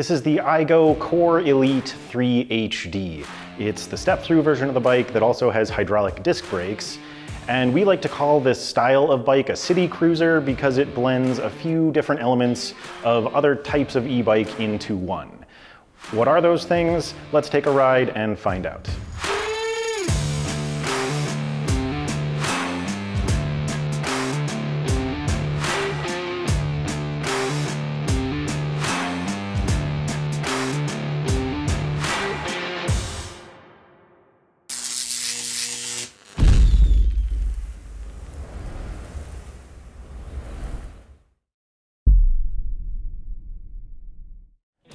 This is the iGO Core Elite 3 HD. It's the step-through version of the bike that also has hydraulic disc brakes. And we like to call this style of bike a city cruiser because it blends a few different elements of other types of e-bike into one. What are those things? Let's take a ride and find out.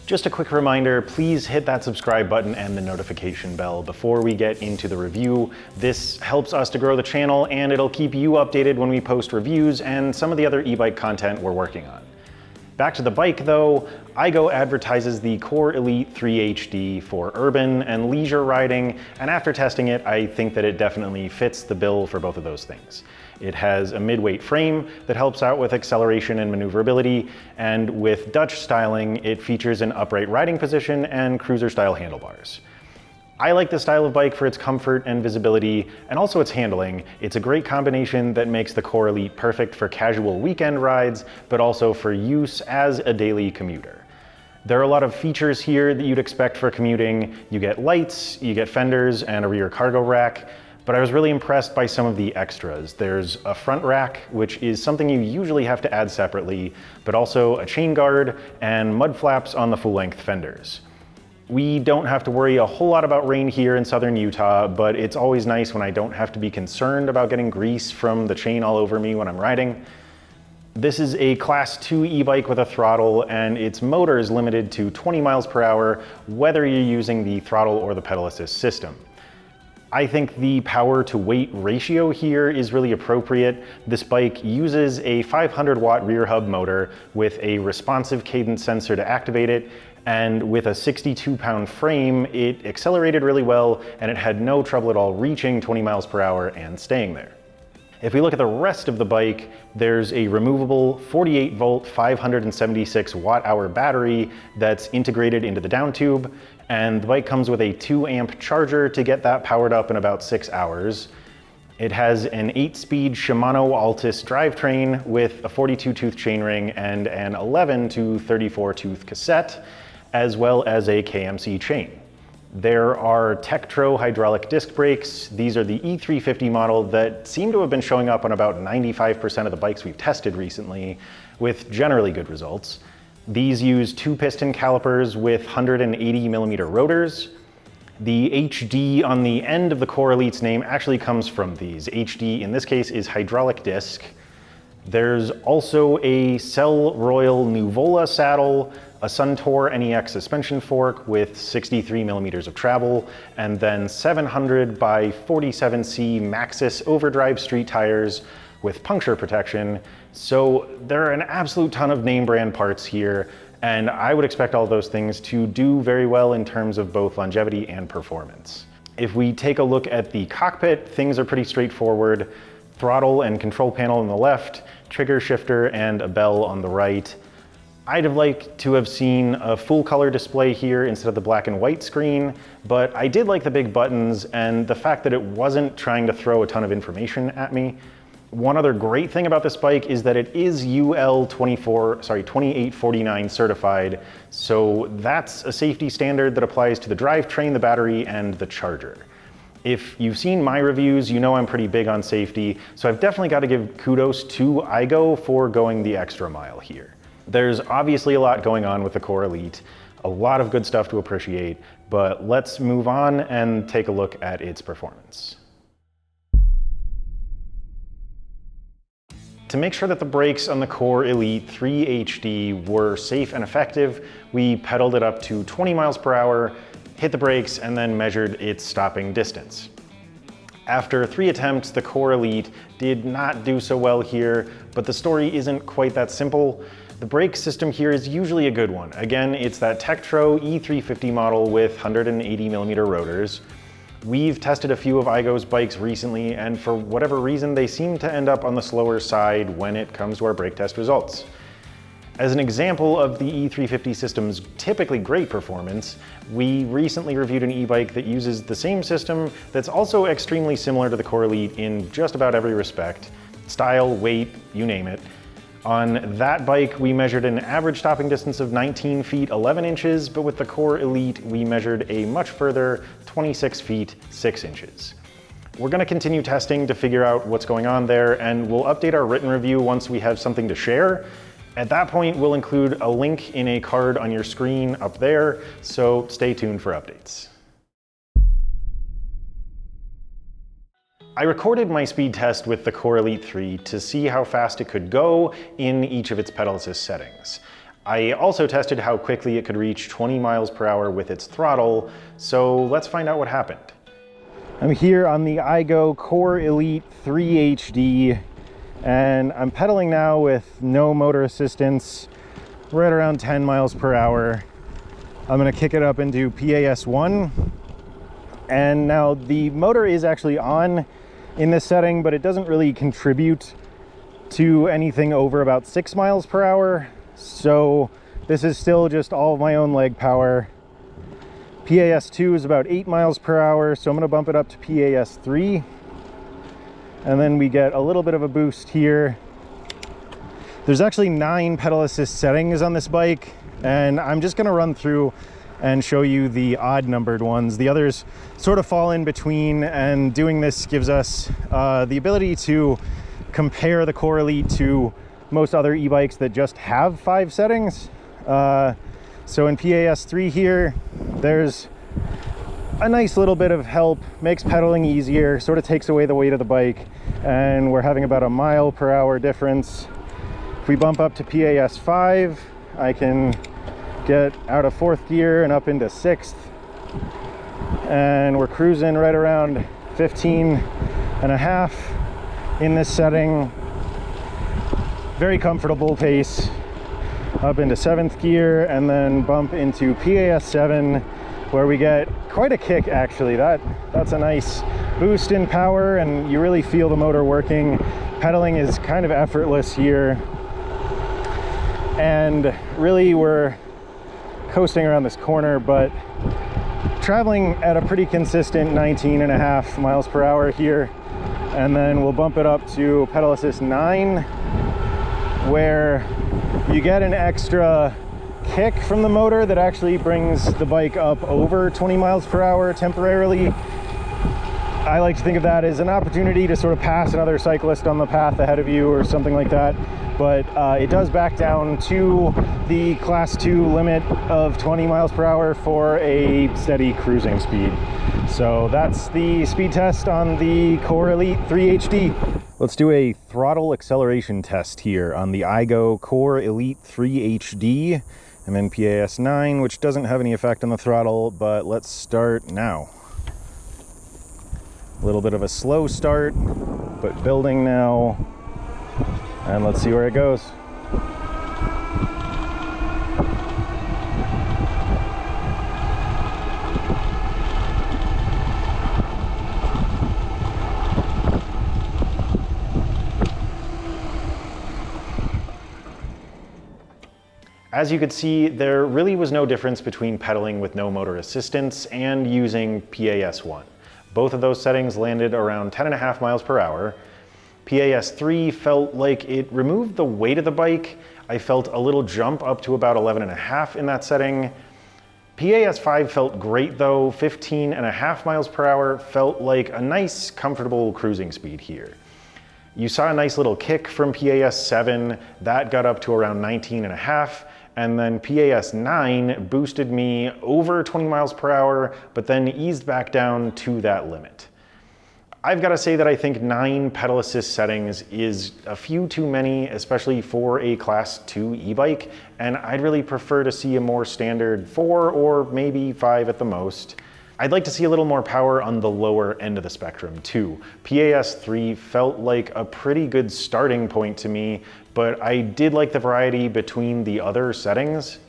Just a quick reminder, please hit that subscribe button and the notification bell before we get into the review. This helps us to grow the channel and it'll keep you updated when we post reviews and some of the other e-bike content we're working on. Back to the bike though, iGO advertises the Core Elite 3 HD for urban and leisure riding, and after testing it, I think that it definitely fits the bill for both of those things. It has a mid-weight frame that helps out with acceleration and maneuverability, and with Dutch styling, it features an upright riding position and cruiser-style handlebars. I like this style of bike for its comfort and visibility, and also its handling. It's a great combination that makes the Core Elite perfect for casual weekend rides, but also for use as a daily commuter. There are a lot of features here that you'd expect for commuting. You get lights, you get fenders, and a rear cargo rack. But I was really impressed by some of the extras. There's a front rack, which is something you usually have to add separately, but also a chain guard and mud flaps on the full-length fenders. We don't have to worry a whole lot about rain here in southern Utah, but it's always nice when I don't have to be concerned about getting grease from the chain all over me when I'm riding. This is a Class 2 e-bike with a throttle, and its motor is limited to 20 miles per hour, whether you're using the throttle or the pedal assist system. I think the power to weight ratio here is really appropriate. This bike uses a 500 watt rear hub motor with a responsive cadence sensor to activate it, and with a 62 pound frame, it accelerated really well and it had no trouble at all reaching 20 miles per hour and staying there. If we look at the rest of the bike, there's a removable 48 volt 576 watt hour battery that's integrated into the down tube, and the bike comes with a 2 amp charger to get that powered up in about 6 hours. It has an 8-speed Shimano Altus drivetrain with a 42 tooth chainring and an 11 to 34 tooth cassette, as well as a KMC chain. There are Tektro hydraulic disc brakes. These are the E350 model that seem to have been showing up on about 95% of the bikes we've tested recently, with generally good results. These use 2 piston calipers with 180 millimeter rotors. The HD on the end of the Core Elite's name actually comes from these. HD in this case is hydraulic disc. There's also a Cell Royal Nuvola saddle, a Suntour NEX suspension fork with 63 millimeters of travel, and then 700 by 47C Maxxis overdrive street tires with puncture protection. So there are an absolute ton of name brand parts here, and I would expect all those things to do very well in terms of both longevity and performance. If we take a look at the cockpit, things are pretty straightforward. Throttle and control panel on the left, trigger shifter and a bell on the right. I'd have liked to have seen a full color display here instead of the black and white screen, but I did like the big buttons and the fact that it wasn't trying to throw a ton of information at me. One other great thing about this bike is that it is UL 2849 certified, so that's a safety standard that applies to the drivetrain, the battery, and the charger. If you've seen my reviews, you know I'm pretty big on safety, so I've definitely got to give kudos to iGO for going the extra mile here. There's obviously a lot going on with the Core Elite, a lot of good stuff to appreciate, but let's move on and take a look at its performance. To make sure that the brakes on the Core Elite 3 HD were safe and effective, we pedaled it up to 20 miles per hour, hit the brakes, and then measured its stopping distance. After 3 attempts, the Core Elite did not do so well here, but the story isn't quite that simple. The brake system here is usually a good one. Again, it's that Tektro E350 model with 180 millimeter rotors. We've tested a few of iGO's bikes recently, and for whatever reason, they seem to end up on the slower side when it comes to our brake test results. As an example of the E350 system's typically great performance, we recently reviewed an e-bike that uses the same system that's also extremely similar to the Core Elite in just about every respect. Style, weight, you name it. On that bike, we measured an average stopping distance of 19 feet 11 inches, but with the Core Elite, we measured a much further 26 feet 6 inches. We're gonna continue testing to figure out what's going on there, and we'll update our written review once we have something to share. At that point, we'll include a link in a card on your screen up there, so stay tuned for updates. I recorded my speed test with the Core Elite 3 to see how fast it could go in each of its pedal assist settings. I also tested how quickly it could reach 20 miles per hour with its throttle, so let's find out what happened. I'm here on the iGO Core Elite 3 HD, and I'm pedaling now with no motor assistance, right around 10 miles per hour. I'm gonna kick it up into PAS1, and now the motor is actually on in this setting, but it doesn't really contribute to anything over about 6 miles per hour. So this is still just all of my own leg power. PAS2 is about 8 miles per hour, so I'm gonna bump it up to PAS3. And then we get a little bit of a boost here. There's actually 9 pedal assist settings on this bike, and I'm just gonna run through and show you the odd numbered ones. The others sort of fall in between, and doing this gives us the ability to compare the Core Elite to most other e-bikes that just have 5 settings. So in PAS3 here, there's a nice little bit of help, makes pedaling easier, sort of takes away the weight of the bike, and we're having about a mile per hour difference. If we bump up to PAS5, I can get out of 4th gear and up into 6th, and we're cruising right around 15 and a half in this setting. Very comfortable pace. Up into 7th gear, and then bump into PAS7, where we get quite a kick actually. That's a nice boost in power, and you really feel the motor working. Pedaling is kind of effortless here, and really we're coasting around this corner, but traveling at a pretty consistent 19 and a half miles per hour here. And then we'll bump it up to pedal assist 9, where you get an extra kick from the motor that actually brings the bike up over 20 miles per hour temporarily. I like to think of that as an opportunity to sort of pass another cyclist on the path ahead of you or something like that. But it does back down to the class 2 limit of 20 miles per hour for a steady cruising speed. So that's the speed test on the Core Elite 3 HD. Let's do a throttle acceleration test here on the iGO Core Elite 3 HD. I'm in PAS9, which doesn't have any effect on the throttle, but let's start now. A little bit of a slow start, but building now. And let's see where it goes. As you could see, there really was no difference between pedaling with no motor assistance and using PAS1. Both of those settings landed around 10.5 miles per hour. PAS3 felt like it removed the weight of the bike. I felt a little jump up to about 11.5 in that setting. PAS5 felt great though. 15.5 miles per hour felt like a nice, comfortable cruising speed here. You saw a nice little kick from PAS7. That got up to around 19.5. And then PAS9 boosted me over 20 miles per hour, but then eased back down to that limit. I've got to say that I think 9 pedal assist settings is a few too many, especially for a class 2 e-bike, and I'd really prefer to see a more standard 4 or maybe 5 at the most. I'd like to see a little more power on the lower end of the spectrum too. PAS3 felt like a pretty good starting point to me, but I did like the variety between the other settings.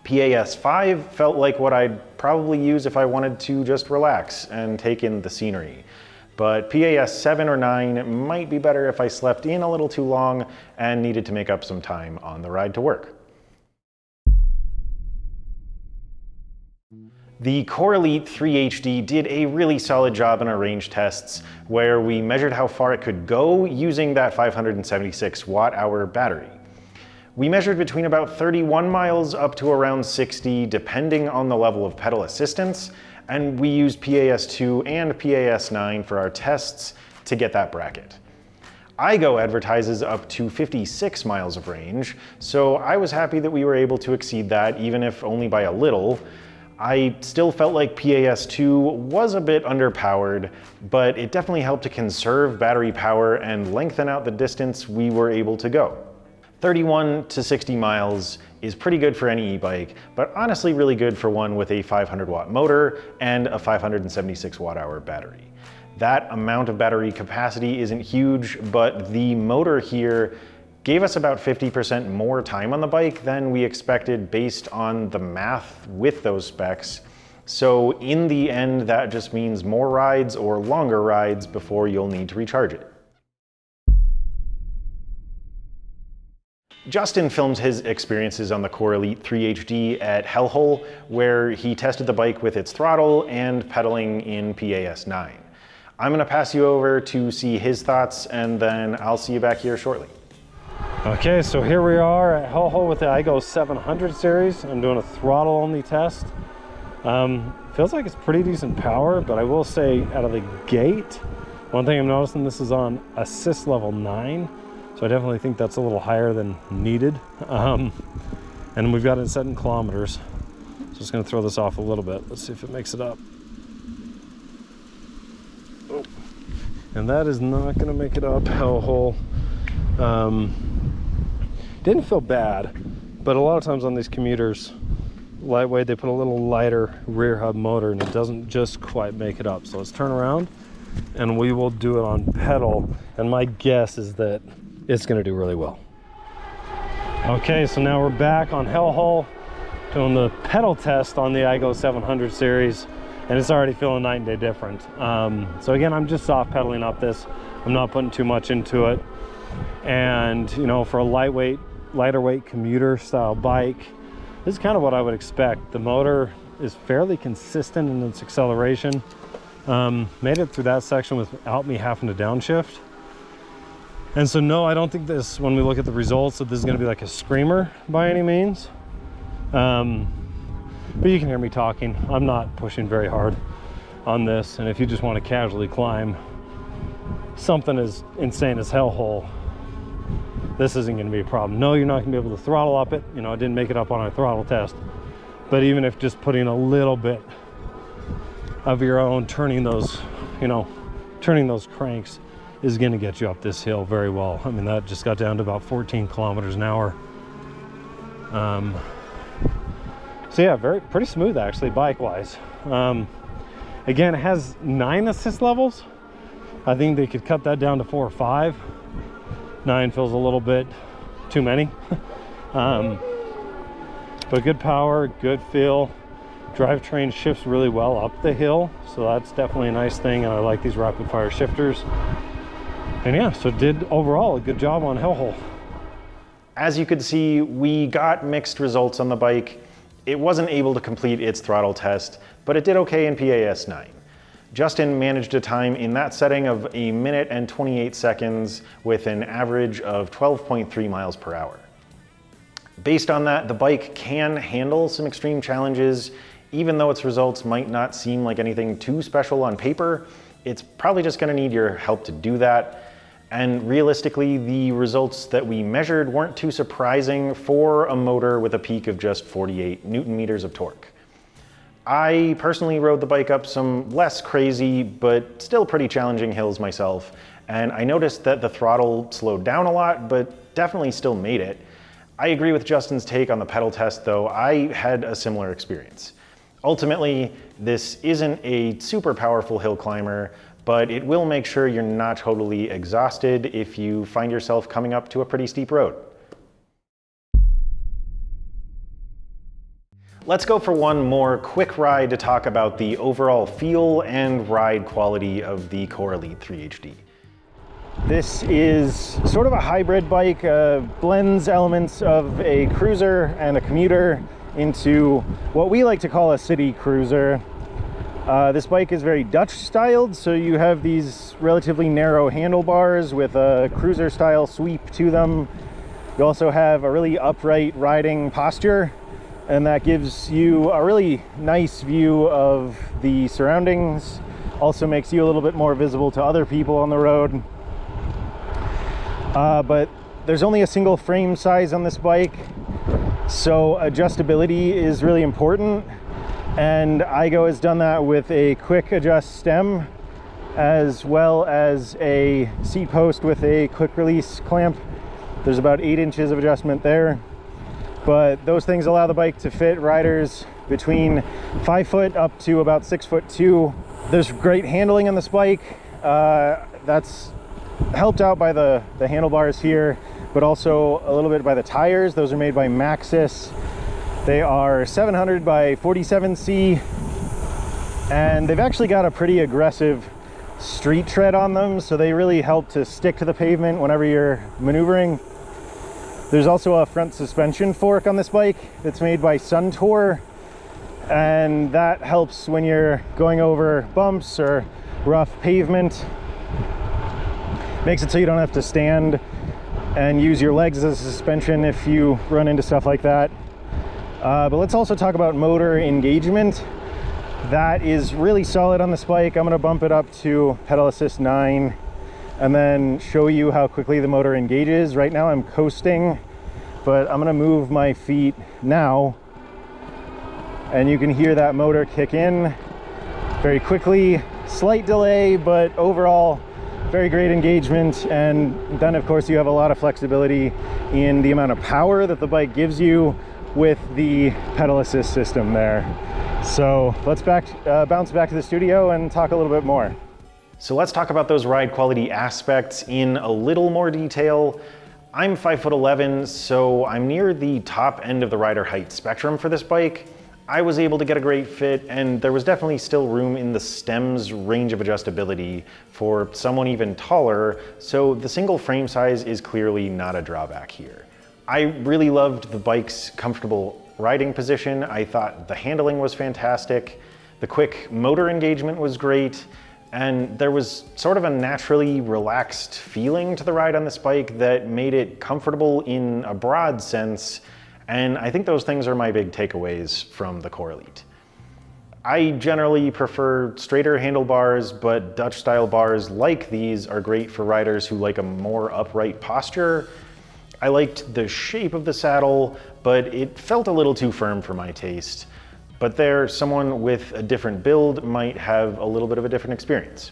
PAS5 felt like what I'd probably use if I wanted to just relax and take in the scenery. But PAS7 or 9 might be better if I slept in a little too long and needed to make up some time on the ride to work. The Core Elite 3 HD did a really solid job in our range tests where we measured how far it could go using that 576 watt-hour battery. We measured between about 31 miles up to around 60 depending on the level of pedal assistance, and we used PAS2 and PAS9 for our tests to get that bracket. iGO advertises up to 56 miles of range, so I was happy that we were able to exceed that even if only by a little. I still felt like PAS2 was a bit underpowered, but it definitely helped to conserve battery power and lengthen out the distance we were able to go. 31 to 60 miles is pretty good for any e-bike, but honestly really good for one with a 500 watt motor and a 576 watt-hour battery. That amount of battery capacity isn't huge, but the motor here gave us about 50% more time on the bike than we expected based on the math with those specs. So in the end, that just means more rides or longer rides before you'll need to recharge it. Justin filmed his experiences on the Core Elite 3 HD at Hellhole, where he tested the bike with its throttle and pedaling in PAS9. I'm gonna pass you over to see his thoughts, and then I'll see you back here shortly. Okay, so here we are at Hellhole with the iGO 700 series. I'm doing a throttle only test. Feels like it's pretty decent power, but I will say out of the gate, one thing I'm noticing, this is on assist level 9. So I definitely think that's a little higher than needed. And we've got it set in kilometers. So just gonna throw this off a little bit. Let's see if it makes it up. Oh. And that is not gonna make it up, Hellhole. Didn't feel bad, but a lot of times on these commuters, lightweight, they put a little lighter rear hub motor and it doesn't just quite make it up. So let's turn around and we will do it on pedal. And my guess is that it's gonna do really well. Okay, so now we're back on Hellhole doing the pedal test on the iGO 700 series, and it's already feeling night and day different. So again, I'm just soft pedaling up this. I'm not putting too much into it. And you know, for a lighter weight commuter style bike, this is kind of what I would expect. The motor is fairly consistent in its acceleration. Made it through that section without me having to downshift. And so no, I don't think this, when we look at the results, that this is gonna be like a screamer by any means. But you can hear me talking. I'm not pushing very hard on this. And if you just want to casually climb something as insane as Hellhole, this isn't gonna be a problem. No, you're not gonna be able to throttle up it. You know, I didn't make it up on our throttle test. But even if just putting a little bit of your own, turning those cranks is gonna get you up this hill very well. I mean, that just got down to about 14 kilometers an hour. So yeah, pretty smooth actually, bike-wise. Again, it has 9 assist levels. I think they could cut that down to 4 or 5. 9 feels a little bit too many. But good power, good feel. Drivetrain shifts really well up the hill, so that's definitely a nice thing, and I like these rapid fire shifters. And yeah, so did overall a good job on Hellhole. As you could see, we got mixed results on the bike. It wasn't able to complete its throttle test, but it did okay in PAS9. Justin managed a time in that setting of 1 minute and 28 seconds with an average of 12.3 miles per hour. Based on that, the bike can handle some extreme challenges. Even though its results might not seem like anything too special on paper, it's probably just gonna need your help to do that. And realistically, the results that we measured weren't too surprising for a motor with a peak of just 48 Newton meters of torque. I personally rode the bike up some less crazy, but still pretty challenging hills myself, and I noticed that the throttle slowed down a lot, but definitely still made it. I agree with Justin's take on the pedal test though. I had a similar experience. Ultimately, this isn't a super powerful hill climber, but it will make sure you're not totally exhausted if you find yourself coming up to a pretty steep road. Let's go for one more quick ride to talk about the overall feel and ride quality of the Core Elite 3 HD. This is sort of a hybrid bike, blends elements of a cruiser and a commuter into what we like to call a city cruiser. This bike is very Dutch styled, so you have these relatively narrow handlebars with a cruiser style sweep to them. You also have a really upright riding posture, and that gives you a really nice view of the surroundings. Also makes you a little bit more visible to other people on the road. But there's only a single frame size on this bike, so adjustability is really important. And iGO has done that with a quick adjust stem, as well as a seat post with a quick release clamp. There's about 8 inches of adjustment there, but those things allow the bike to fit riders between 5 foot up to about 6'2". There's great handling on this bike. That's helped out by the handlebars here, but also a little bit by the tires. Those are made by Maxxis. They are 700 by 47C, and they've actually got a pretty aggressive street tread on them, so they really help to stick to the pavement whenever you're maneuvering. There's also a front suspension fork on this bike that's made by Suntour, and that helps when you're going over bumps or rough pavement. Makes it so you don't have to stand and use your legs as a suspension if you run into stuff like that. But let's also talk about motor engagement. That is really solid on this bike. I'm going to bump it up to pedal assist 9 and then show you how quickly the motor engages. Right now I'm coasting, but I'm going to move my feet now, and you can hear that motor kick in very quickly. Slight delay, but overall very great engagement. And then of course you have a lot of flexibility in the amount of power that the bike gives you with the pedal assist system there. So let's bounce back to the studio and talk a little bit more. So let's talk about those ride quality aspects in a little more detail. I'm 5'11", so I'm near the top end of the rider height spectrum for this bike. I was able to get a great fit, and there was definitely still room in the stem's range of adjustability for someone even taller, so the single frame size is clearly not a drawback here. I really loved the bike's comfortable riding position. I thought the handling was fantastic. The quick motor engagement was great. And there was sort of a naturally relaxed feeling to the ride on this bike that made it comfortable in a broad sense. And I think those things are my big takeaways from the Core Elite. I generally prefer straighter handlebars, but Dutch style bars like these are great for riders who like a more upright posture. I liked the shape of the saddle, but it felt a little too firm for my taste. But there, someone with a different build might have a little bit of a different experience.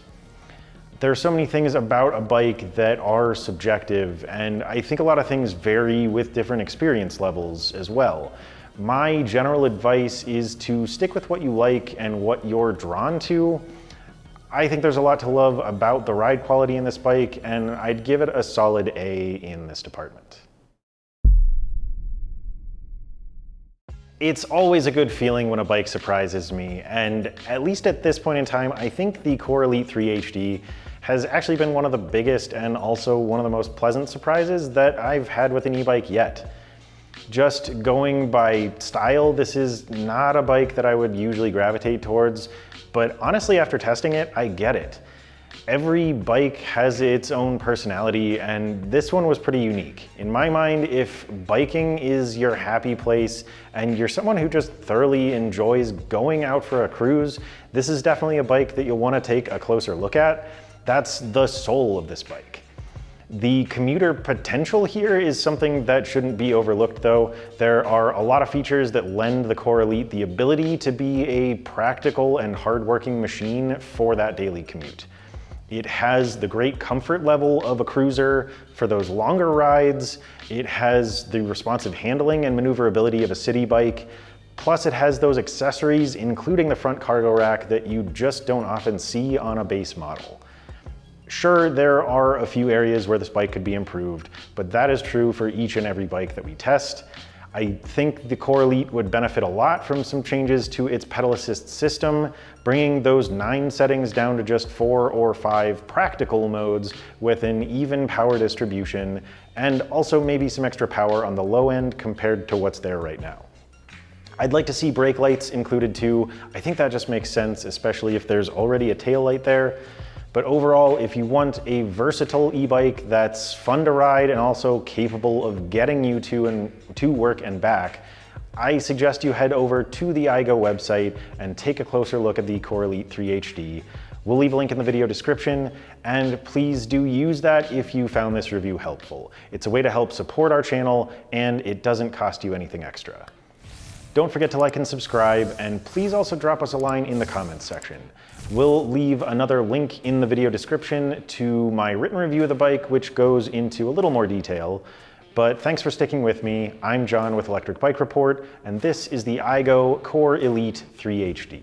There are so many things about a bike that are subjective, and I think a lot of things vary with different experience levels as well. My general advice is to stick with what you like and what you're drawn to. I think there's a lot to love about the ride quality in this bike, and I'd give it a solid A in this department. It's always a good feeling when a bike surprises me, and at least at this point in time, I think the Core Elite 3 HD has actually been one of the biggest and also one of the most pleasant surprises that I've had with an e-bike yet. Just going by style, this is not a bike that I would usually gravitate towards, but honestly, after testing it, I get it. Every bike has its own personality, and this one was pretty unique. In my mind, if biking is your happy place and you're someone who just thoroughly enjoys going out for a cruise, this is definitely a bike that you'll want to take a closer look at. That's the soul of this bike. The commuter potential here is something that shouldn't be overlooked though. There are a lot of features that lend the Core Elite the ability to be a practical and hardworking machine for that daily commute. It has the great comfort level of a cruiser for those longer rides. It has the responsive handling and maneuverability of a city bike. Plus it has those accessories, including the front cargo rack, that you just don't often see on a base model. Sure, there are a few areas where this bike could be improved, but that is true for each and every bike that we test. I think the Core Elite would benefit a lot from some changes to its pedal assist system, bringing those 9 settings down to just 4 or 5 practical modes with an even power distribution, and also maybe some extra power on the low end compared to what's there right now. I'd like to see brake lights included too. I think that just makes sense, especially if there's already a tail light there. But overall, if you want a versatile e-bike that's fun to ride and also capable of getting you to work and back, I suggest you head over to the iGO website and take a closer look at the Core Elite 3 HD. We'll leave a link in the video description, and please do use that if you found this review helpful. It's a way to help support our channel, and it doesn't cost you anything extra. Don't forget to like and subscribe, and please also drop us a line in the comments section. We'll leave another link in the video description to my written review of the bike, which goes into a little more detail. But thanks for sticking with me. I'm John with Electric Bike Report, and this is the iGO Core Elite 3 HD.